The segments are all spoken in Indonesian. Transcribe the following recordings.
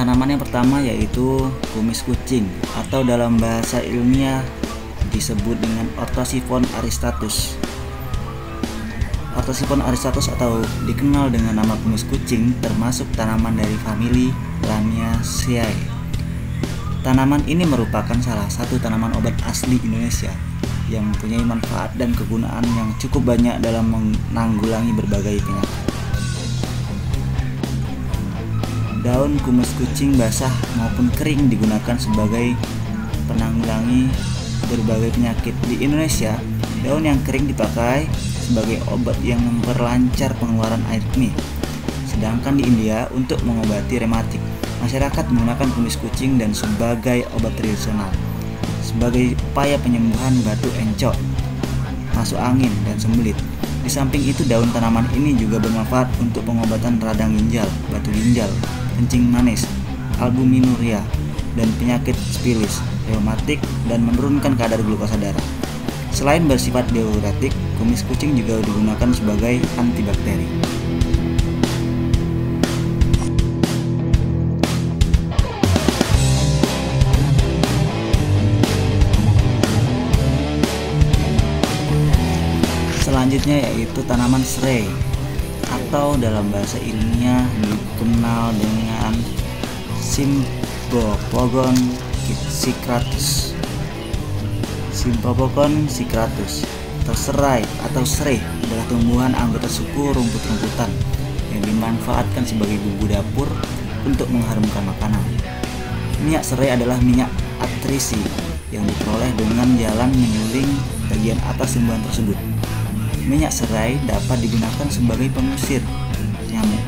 Tanaman yang pertama yaitu kumis kucing, atau dalam bahasa ilmiah disebut dengan Orthosiphon aristatus. Orthosiphon aristatus atau dikenal dengan nama kumis kucing termasuk tanaman dari famili Lamiaceae. Tanaman ini merupakan salah satu tanaman obat asli Indonesia yang mempunyai manfaat dan kegunaan yang cukup banyak dalam menanggulangi berbagai penyakit. Daun kumis kucing basah maupun kering digunakan sebagai penanggulangi berbagai penyakit. Di Indonesia, daun yang kering dipakai sebagai obat yang memperlancar pengeluaran air kemih. Sedangkan di India, untuk mengobati rematik, masyarakat menggunakan kumis kucing dan sebagai obat tradisional, sebagai upaya penyembuhan batu encok, masuk angin, dan sembelit. Di samping itu, daun tanaman ini juga bermanfaat untuk pengobatan radang ginjal, batu ginjal, kencing manis, albuminuria, dan penyakit sifilis, reumatik, dan menurunkan kadar glukosa darah. Selain bersifat diuretik, kumis kucing juga digunakan sebagai antibakteri. Selanjutnya yaitu tanaman serai, atau dalam bahasa ilmiah dikenal dengan Symphopogon cichratus. Symphopogon cichratus atau serai adalah tumbuhan anggota suku rumput-rumputan yang dimanfaatkan sebagai bumbu dapur untuk mengharumkan makanan. Minyak serai adalah minyak atrisi yang diperoleh dengan jalan menyuling bagian atas tumbuhan tersebut. Minyak serai dapat digunakan sebagai pengusir nyamuk,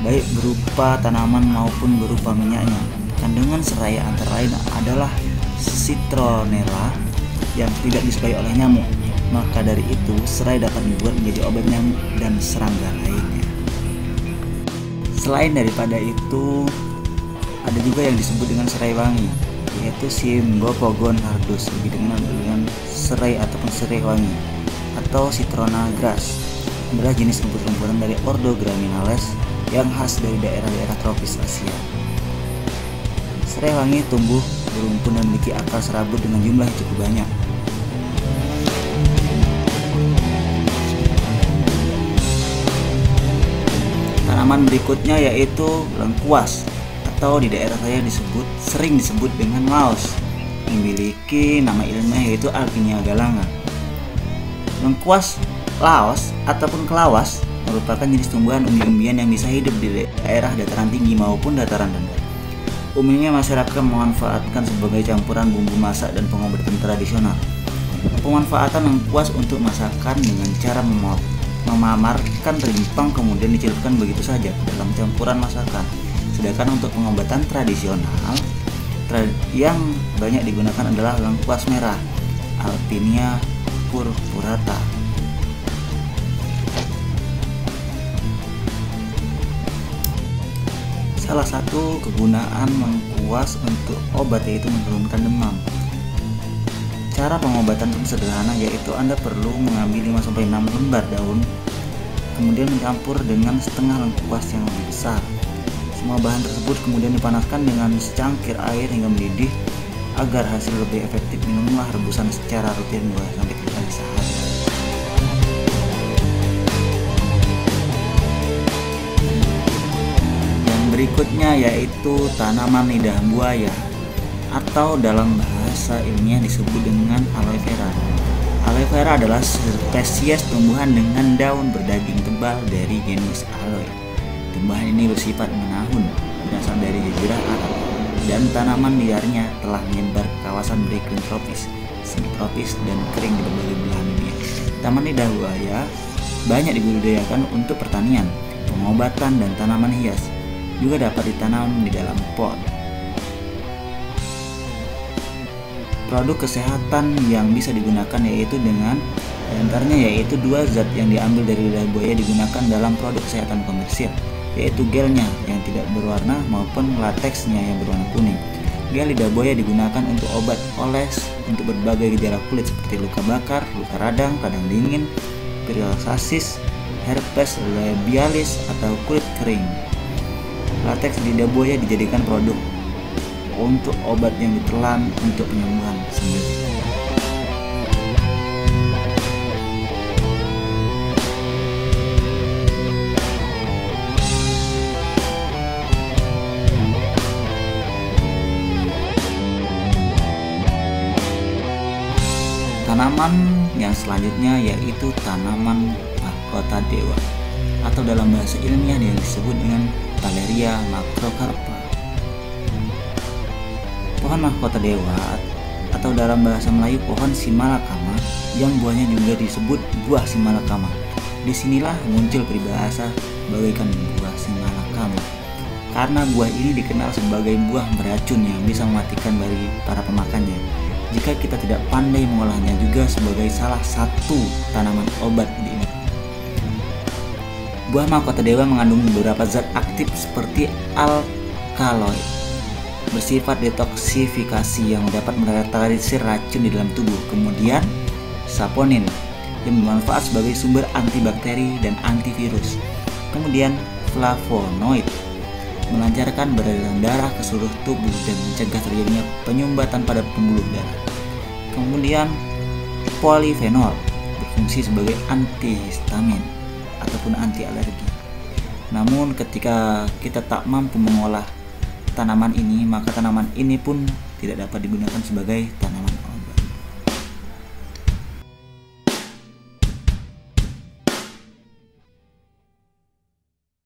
baik berupa tanaman maupun berupa minyaknya. Kandungan serai antara lain adalah citronella yang tidak disukai oleh nyamuk. Maka dari itu, serai dapat dibuat menjadi obat nyamuk dan serangga lainnya. Selain daripada itu, ada juga yang disebut dengan serai wangi, yaitu Symphopogon nardus, lebih dikenal dengan serai ataupun serai wangi, atau Citrona grass. Adalah jenis rumput-rumputan dari ordo Gramineales yang khas dari daerah-daerah tropis Asia. Serai wangi tumbuh berumpun dan memiliki akar serabut dengan jumlah yang cukup banyak. Tanaman berikutnya yaitu lengkuas, atau di daerah saya sering disebut dengan laos, memiliki nama ilmiah yaitu Alpinia galanga. Lengkuas laos ataupun kelawas merupakan jenis tumbuhan umbi-umbian yang bisa hidup di daerah dataran tinggi maupun dataran rendah. Umumnya masyarakat memanfaatkan sebagai campuran bumbu masak dan pengobatan tradisional. Pemanfaatan lengkuas untuk masakan dengan cara memamarkan rimpang kemudian dicelupkan begitu saja dalam campuran masakan. Sedangkan untuk pengobatan tradisional yang banyak digunakan adalah lengkuas merah, Alpinia purpurata. Salah satu kegunaan lengkuas untuk obat yaitu menurunkan demam. Cara pengobatan sederhana yaitu Anda perlu mengambil 5-6 lembar daun, kemudian mencampur dengan setengah lengkuas yang lebih besar. Semua bahan tersebut kemudian dipanaskan dengan secangkir air hingga mendidih. Agar hasil lebih efektif, minumlah rebusan secara rutin 2-3 kali sehari. Yang berikutnya yaitu tanaman lidah buaya, atau dalam bahasa ilmiah disebut dengan aloe vera. Aloe vera adalah spesies tumbuhan dengan daun berdaging tebal dari genus aloe. Tumbuhan ini bersifat menahun, berasal dari jazirah Arab, dan tanaman liarnya telah menyebar ke kawasan beriklim tropis, subtropis, dan kering di berbagai belahan dunia. Taman lidah buaya banyak dibudidayakan untuk pertanian, pengobatan, dan tanaman hias. Juga dapat ditanam di dalam pot. Produk kesehatan yang bisa digunakan yaitu antaranya yaitu 2 zat yang diambil dari lidah buaya digunakan dalam produk kesehatan komersil, yaitu gelnya yang tidak berwarna maupun lateksnya yang berwarna kuning. Gel lidah buaya digunakan untuk obat oles untuk berbagai gejala kulit seperti luka bakar, luka radang dingin, psoriasis, herpes labialis, atau kulit kering. Lateks lidah buaya dijadikan produk untuk obat yang ditelan untuk penyembuhan sendiri. Tanaman yang selanjutnya yaitu tanaman mahkota dewa, atau dalam bahasa ilmiah yang disebut dengan Thaleria macrocarpa. Pohon mahkota dewa atau dalam bahasa Melayu pohon simalakama, yang buahnya juga disebut buah simalakama. Disinilah muncul peribahasa bagaikan buah simalakama, karena buah ini dikenal sebagai buah beracun yang bisa mematikan bagi para pemakannya jika kita tidak pandai mengolahnya, juga sebagai salah satu tanaman obat di ini. Buah mahkota dewa mengandung beberapa zat aktif seperti alkaloid, bersifat detoksifikasi yang dapat menetralisir racun di dalam tubuh. Kemudian saponin yang bermanfaat sebagai sumber antibakteri dan antivirus. Kemudian flavonoid melancarkan peredaran darah ke seluruh tubuh dan mencegah terjadinya penyumbatan pada pembuluh darah. Kemudian polifenol berfungsi sebagai antihistamin ataupun anti alergi. Namun ketika kita tak mampu mengolah tanaman ini, maka tanaman ini pun tidak dapat digunakan sebagai